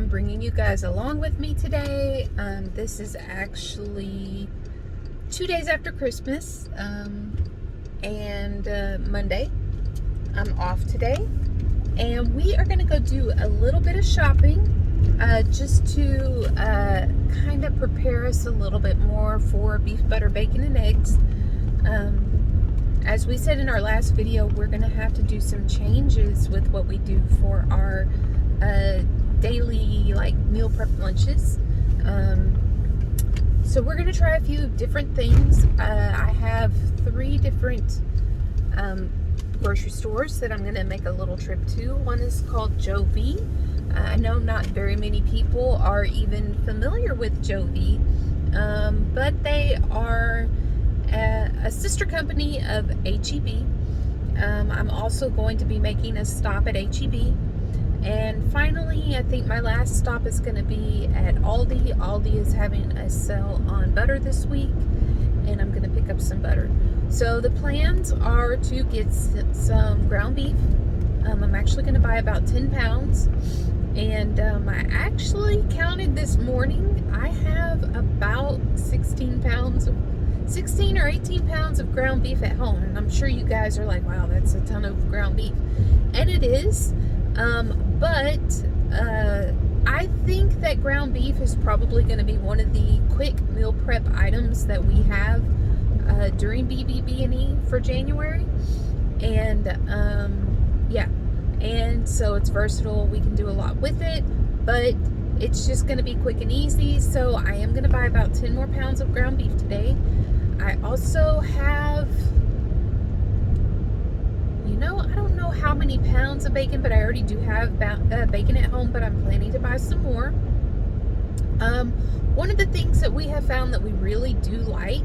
I'm bringing you guys along with me today. This is actually 2 days after Christmas, and Monday. I'm off today, and we are going to go do a little bit of shopping, just to kind of prepare us a little bit more for beef, butter, bacon, and eggs. As we said in our last video, we're going to have to do some changes with what we do for our daily meal prep lunches. So we're going to try a few different things. I have 3 different grocery stores that I'm going to make a little trip to. One is called Jovi. I know not very many people are even familiar with Jovi, but they are a sister company of H-E-B. I'm also going to be making a stop at H-E-B. And finally, I think my last stop is going to be at Aldi. Aldi is having a sale on butter this week, and I'm going to pick up some butter. So the plans are to get some ground beef. I'm actually going to buy about 10 pounds. And I actually counted this morning. I have about 16 or 18 pounds of ground beef at home. And I'm sure you guys are like, wow, that's a ton of ground beef. And it is. But I think that ground beef is probably going to be one of the quick meal prep items that we have during BBB&E for January. And yeah, and so it's versatile. We can do a lot with it, but it's just going to be quick and easy. So I am going to buy about 10 more pounds of ground beef today. I also have, I don't know how many pounds of bacon, but I already do have bacon at home, but I'm planning to buy some more. One of the things that we have found that we really do like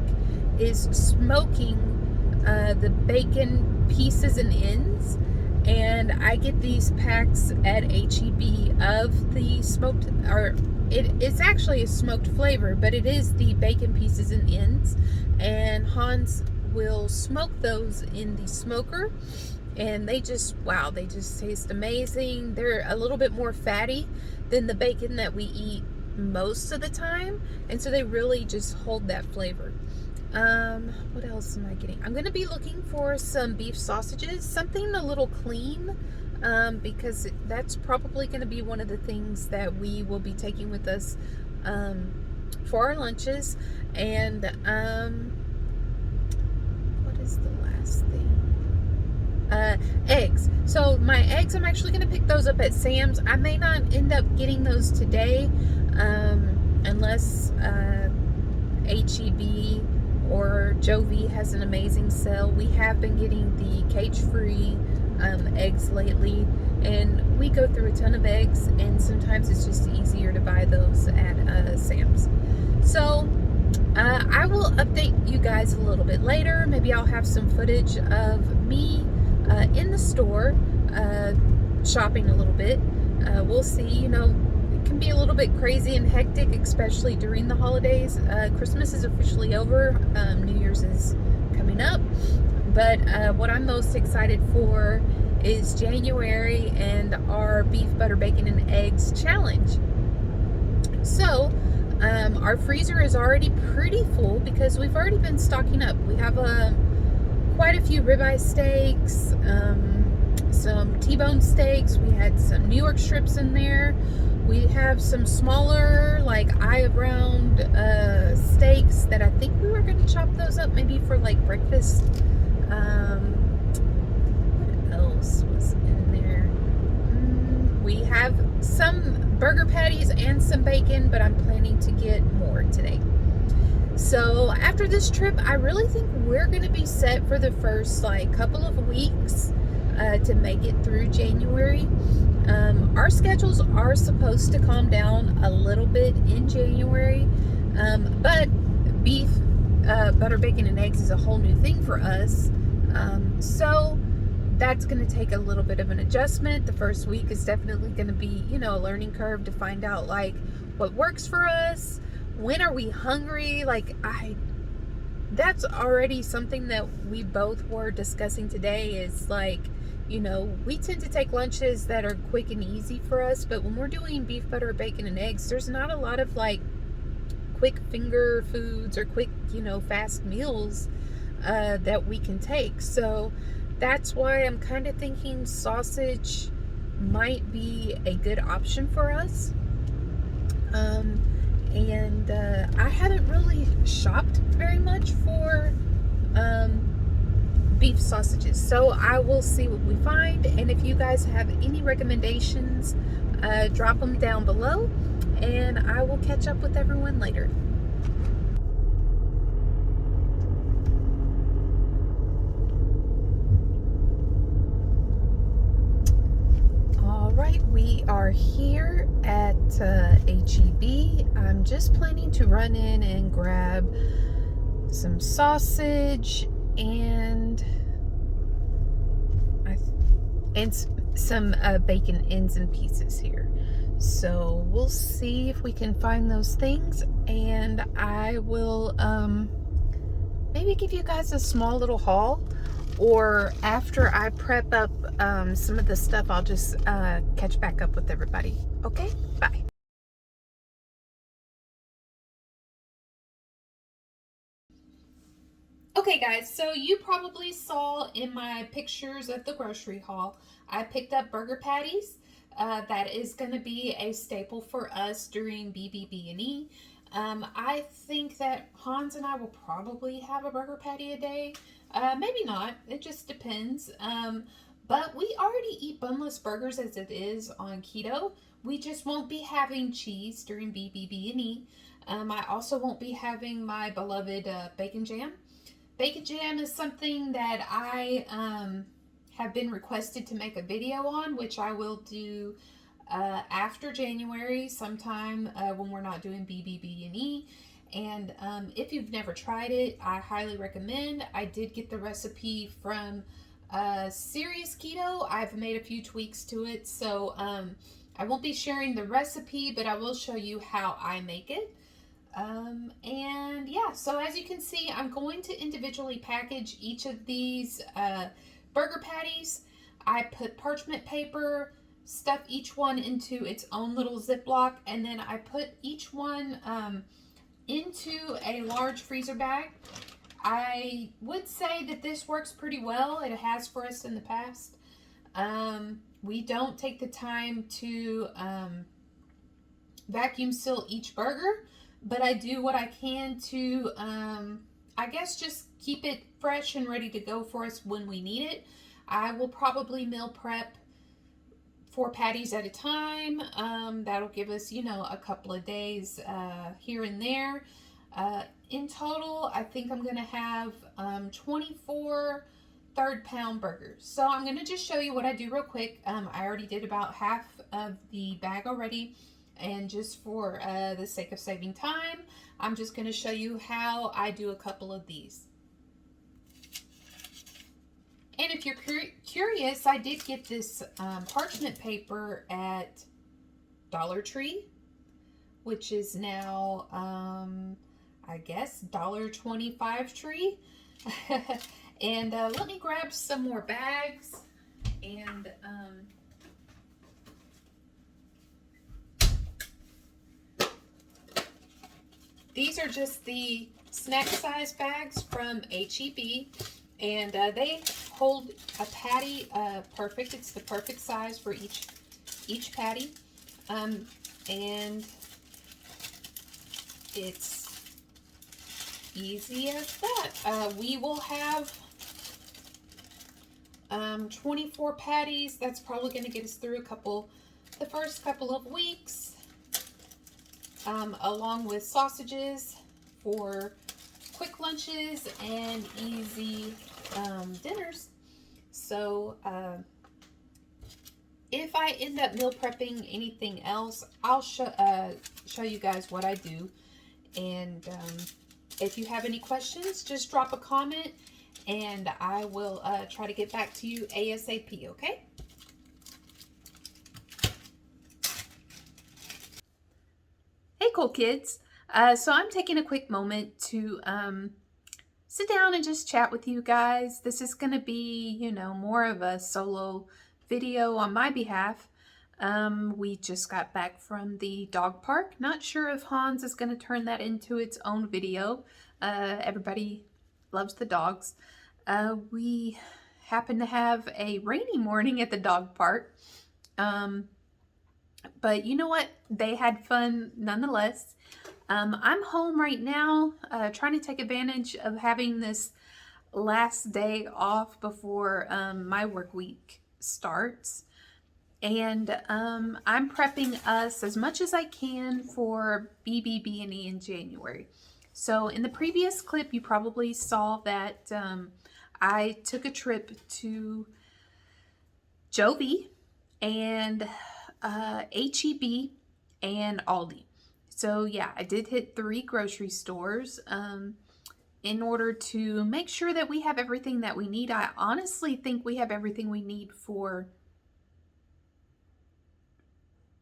is smoking the bacon pieces and ends. And I get these packs at H-E-B of the smoked, or it's actually a smoked flavor, but it is the bacon pieces and ends. And Hans will smoke those in the smoker. And they just taste amazing. They're a little bit more fatty than the bacon that we eat most of the time. And so they really just hold that flavor. What else am I getting? I'm going to be looking for some beef sausages, something a little clean, because that's probably going to be one of the things that we will be taking with us, for our lunches. And, what is the last thing? Eggs. So my eggs, I'm actually going to pick those up at Sam's. I may not end up getting those today, unless, H-E-B or Jovi has an amazing sale. We have been getting the cage-free eggs lately, and we go through a ton of eggs, and sometimes it's just easier to buy those at Sam's. So I will update you guys a little bit later. Maybe I'll have some footage of me in the store shopping a little bit. We'll see. It can be a little bit crazy and hectic, especially during the holidays. Christmas is officially over. New Year's is coming up. But what I'm most excited for is January and our beef, butter, bacon, and eggs challenge. So our freezer is already pretty full because we've already been stocking up. We have quite a few ribeye steaks, some T-bone steaks. We had some New York strips in there. We have some smaller, eye of round steaks that I think we were going to chop those up maybe for breakfast. What else was in there? We have some burger patties and some bacon, but I'm planning to get more today. So after this trip, I really think we're going to be set for the first couple of weeks to make it through January. Our schedules are supposed to calm down a little bit in January, but beef, butter, bacon, and eggs is a whole new thing for us. So that's going to take a little bit of an adjustment. The first week is definitely going to be, a learning curve to find out what works for us. When are we hungry? That's already something that we both were discussing today is You know, we tend to take lunches that are quick and easy for us, but when we're doing beef, butter, bacon, and eggs, there's not a lot of like quick finger foods or quick, you know, fast meals that we can take. So that's why I'm kind of thinking sausage might be a good option for us. And I haven't really shopped very much for beef sausages, so I will see what we find. And if you guys have any recommendations, drop them down below, and I will catch up with everyone later. Alright, we are here at HEB. I'm just planning to run in and grab some sausage and some bacon ends and pieces here. So we'll see if we can find those things, and I will maybe give you guys a small little haul, or after I prep up some of the stuff, I'll just catch back up with everybody. Okay, bye. Okay guys, so you probably saw in my pictures of the grocery haul, I picked up burger patties. That is going to be a staple for us during BBB&E. I think that Hans and I will probably have a burger patty a day. Maybe not, it just depends. But we already eat bunless burgers as it is on keto. We just won't be having cheese during BBB&E. I also won't be having my beloved bacon jam. Bacon jam is something that I have been requested to make a video on, which I will do after January, sometime when we're not doing BBB&E. And if you've never tried it, I highly recommend. I did get the recipe from Serious Keto. I've made a few tweaks to it, so I won't be sharing the recipe, but I will show you how I make it. And yeah, so as you can see, I'm going to individually package each of these burger patties. I put parchment paper, stuff each one into its own little Ziploc, and then I put each one into a large freezer bag. I would say that this works pretty well. It has for us in the past. We don't take the time to vacuum seal each burger, but I do what I can to, I guess, just keep it fresh and ready to go for us when we need it. I will probably meal prep 4 patties at a time. That'll give us, you know, a couple of days here and there. In total, I think I'm going to have 24 third-pound burgers. So I'm going to just show you what I do real quick. I already did about half of the bag already. And just for the sake of saving time, I'm just going to show you how I do a couple of these. And if you're curious, I did get this parchment paper at Dollar Tree, which is now, I guess, $1.25 tree. And let me grab some more bags. And these are just the snack size bags from HEB, and they hold a patty perfect. It's the perfect size for each patty, and it's easy as that. We will have 24 patties. That's probably going to get us through the first couple of weeks. Along with sausages for quick lunches and easy dinners. So if I end up meal prepping anything else, I'll show you guys what I do. And if you have any questions, just drop a comment and I will try to get back to you ASAP, okay? Hey, Kool Kids. So I'm taking a quick moment to sit down and just chat with you guys. This is going to be, more of a solo video on my behalf. We just got back from the dog park. Not sure if Hans is going to turn that into its own video. Everybody loves the dogs. We happened to have a rainy morning at the dog park. But you know what? They had fun nonetheless. I'm home right now, trying to take advantage of having this last day off before my work week starts. And I'm prepping us as much as I can for BBB&E in January. So in the previous clip, you probably saw that I took a trip to Jovi and HEB and Aldi. So yeah, I did hit 3 grocery stores in order to make sure that we have everything that we need. I honestly think we have everything we need for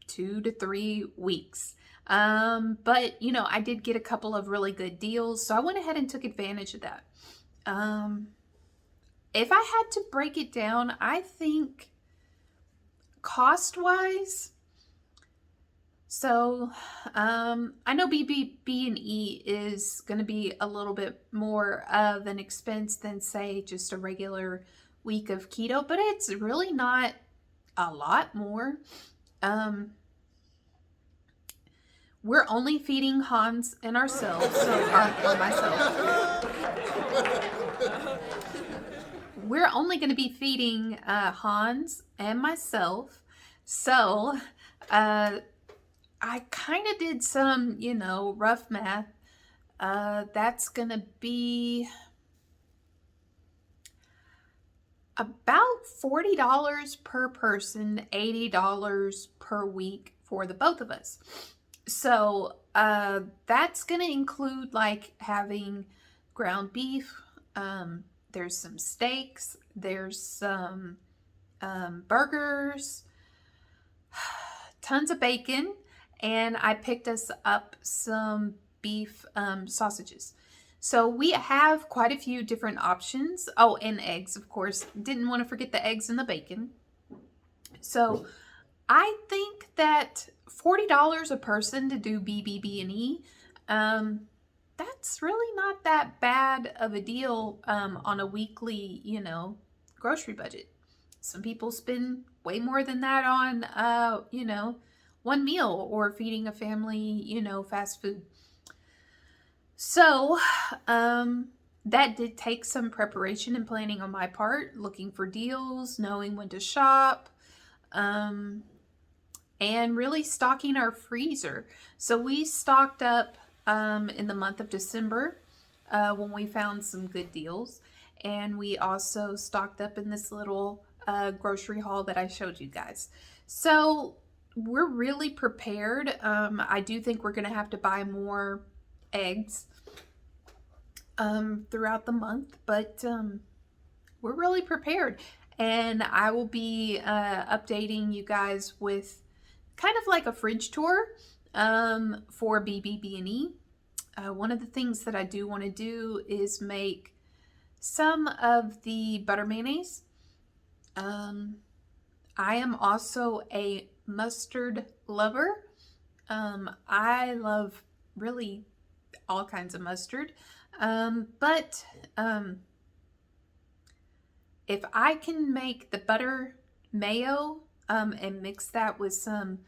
2 to 3 weeks. But I did get a couple of really good deals, so I went ahead and took advantage of that. If I had to break it down, I think cost-wise, so I know BBB&E is going to be a little bit more of an expense than, say, just a regular week of keto, but it's really not a lot more. We're only feeding Hans and ourselves, or myself. We're only going to be feeding Hans and myself. So I kind of did some, rough math. That's going to be about $40 per person, $80 per week for the both of us. So that's going to include like having ground beef. There's some steaks. There's some burgers, tons of bacon, and I picked us up some beef sausages. So we have quite a few different options. Oh, and eggs, of course. Didn't want to forget the eggs and the bacon. So I think that $40 a person to do BBB&E, that's really not that bad of a deal on a weekly, grocery budget. Some people spend way more than that on, one meal or feeding a family, fast food. So that did take some preparation and planning on my part, looking for deals, knowing when to shop, and really stocking our freezer. So we stocked up in the month of December when we found some good deals. And we also stocked up in this little grocery haul that I showed you guys. So we're really prepared. I do think we're going to have to buy more eggs throughout the month, but we're really prepared. And I will be updating you guys with kind of like a fridge tour for BBB&E. One of the things that I do want to do is make some of the butter mayonnaise. I am also a mustard lover. I love really all kinds of mustard. But if I can make the butter mayo and mix that with some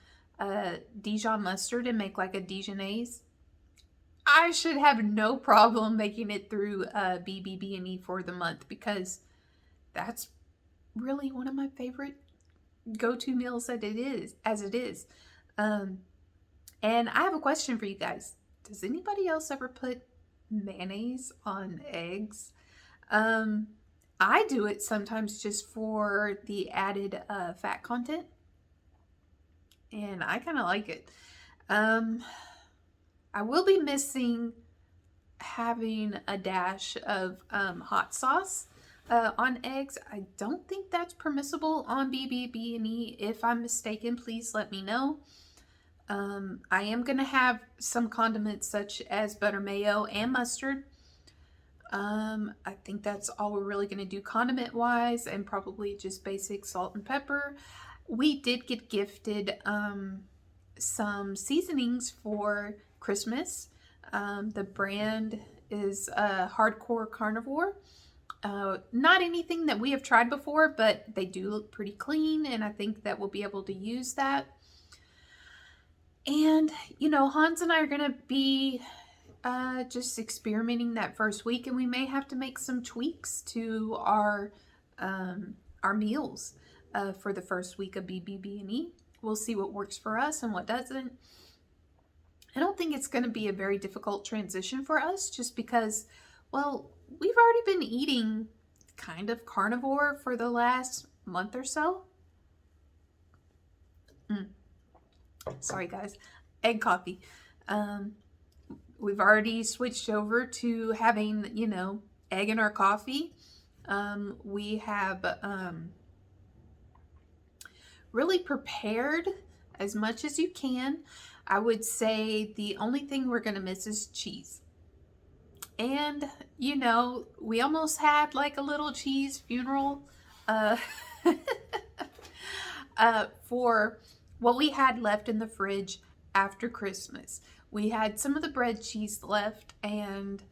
Dijon mustard and make like a Dijonnaise, I should have no problem making it through BBB&E for the month, because that's really one of my favorite go-to meals as it is. And I have a question for you guys. Does anybody else ever put mayonnaise on eggs? I do it sometimes just for the added fat content, and I kind of like it. I will be missing having a dash of hot sauce on eggs. I don't think that's permissible on BBB&E. If I'm mistaken, please let me know. I am going to have some condiments such as butter mayo and mustard. I think that's all we're really going to do condiment wise, and probably just basic salt and pepper. We did get gifted some seasonings for Christmas. The brand is Hardcore Carnivore. Not anything that we have tried before, but they do look pretty clean, and I think that we'll be able to use that. And, you know, Hans and I are going to be just experimenting that first week, and we may have to make some tweaks to our meals for the first week of BBB&E. We'll see what works for us and what doesn't. I don't think it's going to be a very difficult transition for us, just because, well, we've already been eating kind of carnivore for the last month or so. Sorry guys, egg coffee. We've already switched over to having, you know, egg in our coffee. We have really prepared as much as you can. I would say the only thing we're going to miss is cheese. And, you know, we almost had like a little cheese funeral for what we had left in the fridge after Christmas. We had some of the bread cheese left, and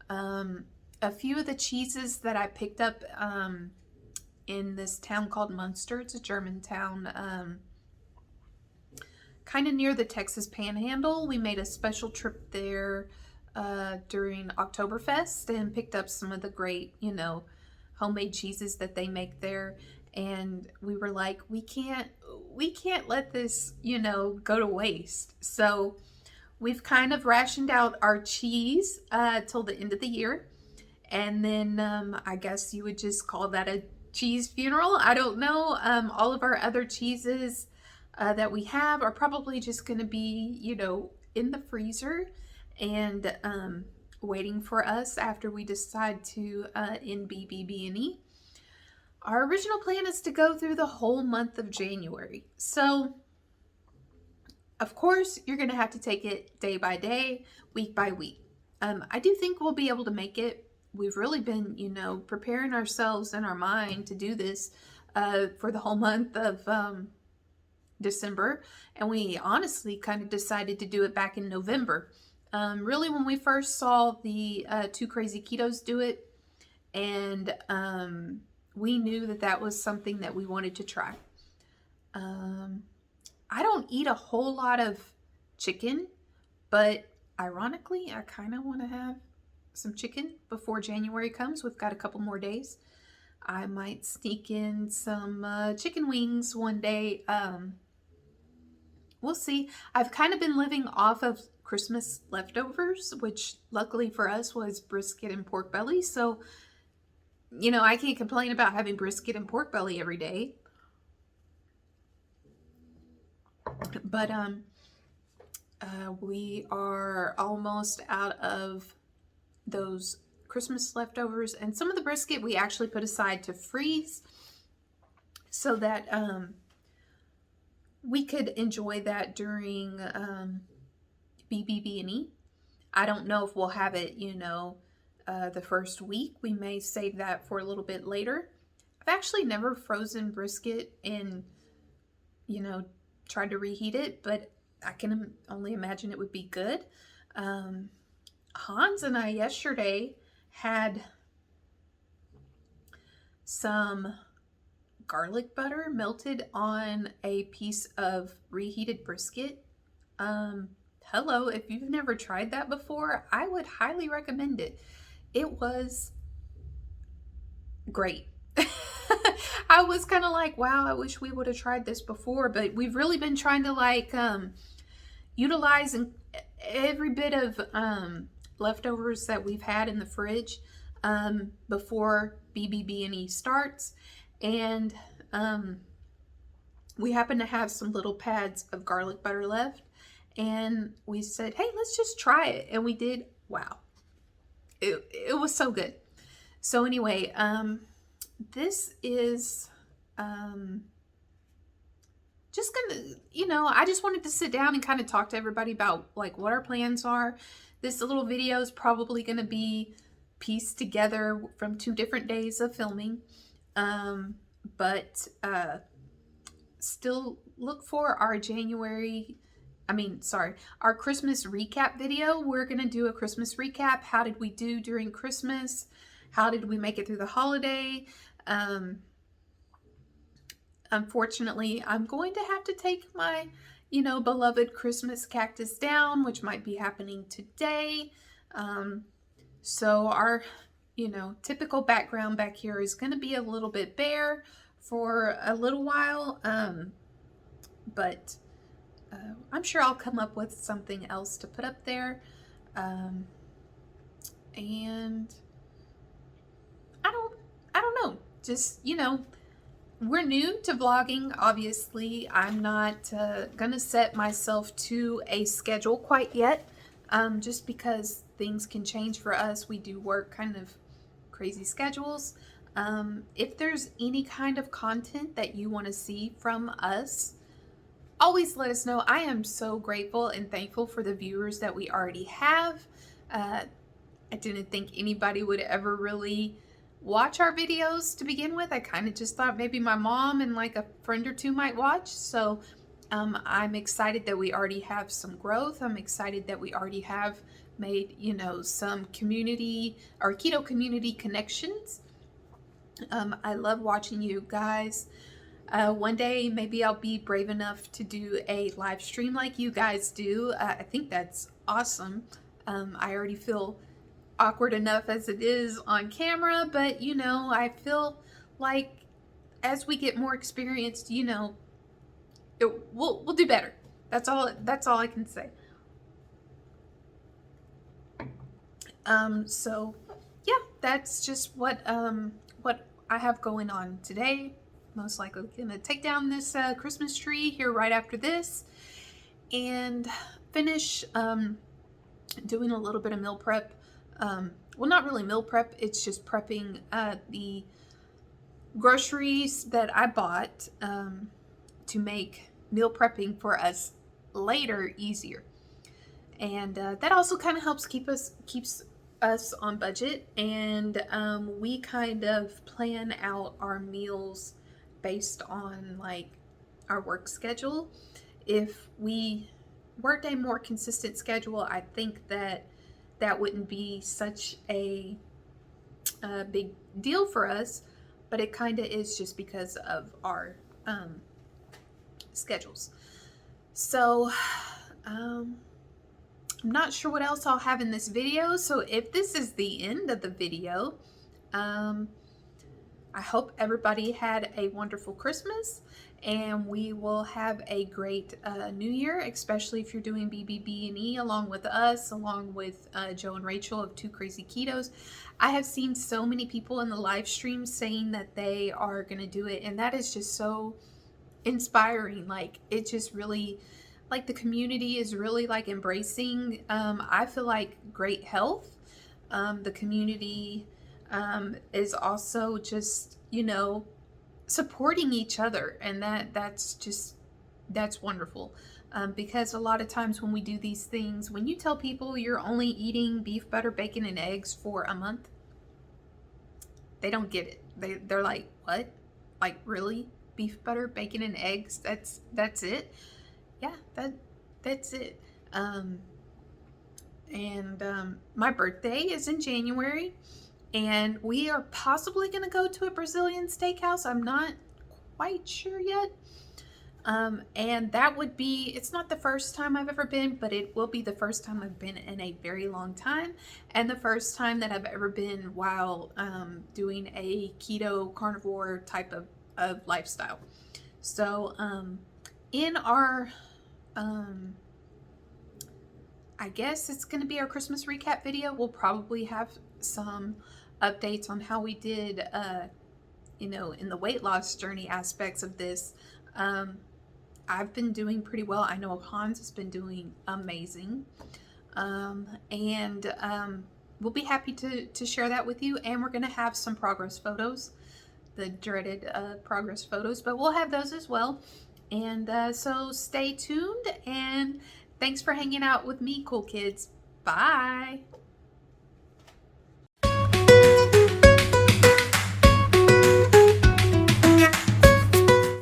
a few of the cheeses that I picked up in this town called Munster. It's a German town, kind of near the Texas Panhandle. We made a special trip there during Oktoberfest and picked up some of the great, you know, homemade cheeses that they make there. And we were like, we can't let this, you know, go to waste. So we've kind of rationed out our cheese till the end of the year. And then I guess you would just call that a cheese funeral. I don't know. All of our other cheeses that we have are probably just going to be, you know, in the freezer and waiting for us after we decide to end BBB&E. Our original plan is to go through the whole month of January. So, of course, you're going to have to take it day by day, week by week. I do think we'll be able to make it. We've really been, you know, preparing ourselves in our mind to do this for the whole month of December. And we honestly kind of decided to do it back in November. Really, when we first saw the Two Crazy Ketos do it, and we knew that that was something that we wanted to try. I don't eat a whole lot of chicken, but ironically, I kind of want to have some chicken before January comes. We've got a couple more days. I might sneak in some chicken wings one day. We'll see. I've kind of been living off of Christmas leftovers, which luckily for us was brisket and pork belly. So, you know, I can't complain about having brisket and pork belly every day. But we are almost out of those Christmas leftovers, and some of the brisket we actually put aside to freeze so that we could enjoy that during BBB&E. I don't know if we'll have it, you know, the first week. We may save that for a little bit later. I've actually never frozen brisket and, you know, tried to reheat it, but I can only imagine it would be good. Hans and I yesterday had some garlic butter melted on a piece of reheated brisket. Hello, if you've never tried that before, I would highly recommend it. It was great. I was kind of like, wow, I wish we would have tried this before, but we've really been trying to like utilize every bit of leftovers that we've had in the fridge before BBB&E starts. And we happen to have some little pads of garlic butter left, and we said, hey, let's just try it. And we did. Wow, it was so good. So anyway, this is just gonna, you know, I just wanted to sit down and kind of talk to everybody about like what our plans are. This little video is probably gonna be pieced together from 2 different days of filming. But still look for our our Christmas recap video. We're going to do a Christmas recap. How did we do during Christmas? How did we make it through the holiday? Unfortunately, I'm going to have to take my, beloved Christmas cactus down, which might be happening today. So our, typical background back here is going to be a little bit bare for a little while. But I'm sure I'll come up with something else to put up there. And I don't know. Just, we're new to vlogging, obviously. I'm not gonna set myself to a schedule quite yet, just because things can change for us. We do work kind of crazy schedules. If there's any kind of content that you want to see from us, always let us know. I am so grateful and thankful for the viewers that we already have. I didn't think anybody would ever really watch our videos to begin with. I kind of just thought maybe my mom and like a friend or two might watch. So I'm excited that we already have some growth. I'm excited that we already have made, some community or keto community connections. I love watching you guys. One day maybe I'll be brave enough to do a live stream like you guys do. I think that's awesome. I already feel awkward enough as it is on camera, but I feel like as we get more experienced, we'll do better. That's all I can say. So yeah, that's just what I have going on today. Most likely gonna take down this Christmas tree here right after this and finish doing a little bit of meal prep. Well, not really meal prep, it's just prepping the groceries that I bought to make meal prepping for us later easier. And that also kind of helps keeps us on budget, and we kind of plan out our meals based on like our work schedule. If we worked a more consistent schedule, I think that wouldn't be such a big deal for us, but it kind of is just because of our schedules. So I'm not sure what else I'll have in this video. So if this is the end of the video, I hope everybody had a wonderful Christmas, and we will have a great New Year, especially if you're doing BBB&E along with us, along with Joe and Rachel of Two Crazy Ketos. I have seen so many people in the live stream saying that they are going to do it, and that is just so inspiring. Like, it just really, like, the community is really like embracing, I feel like, great health. The community is also just, supporting each other, and that's wonderful. Because a lot of times when we do these things, when you tell people you're only eating beef, butter, bacon, and eggs for a month, they don't get it. They're like, what? Like, really? Beef, butter, bacon, and eggs? That's it? Yeah, that's it. My birthday is in January, and we are possibly going to go to a Brazilian steakhouse. I'm not quite sure yet. And that would be, it's not the first time I've ever been, but it will be the first time I've been in a very long time, and the first time that I've ever been while doing a keto carnivore type of lifestyle. So in our I guess it's going to be our Christmas recap video. We'll probably have some updates on how we did in the weight loss journey aspects of this. I've been doing pretty well. I know Hans has been doing amazing. We'll be happy to share that with you. And we're going to have some progress photos, the dreaded progress photos, but we'll have those as well. And so stay tuned, and thanks for hanging out with me, Kool Kids. Bye.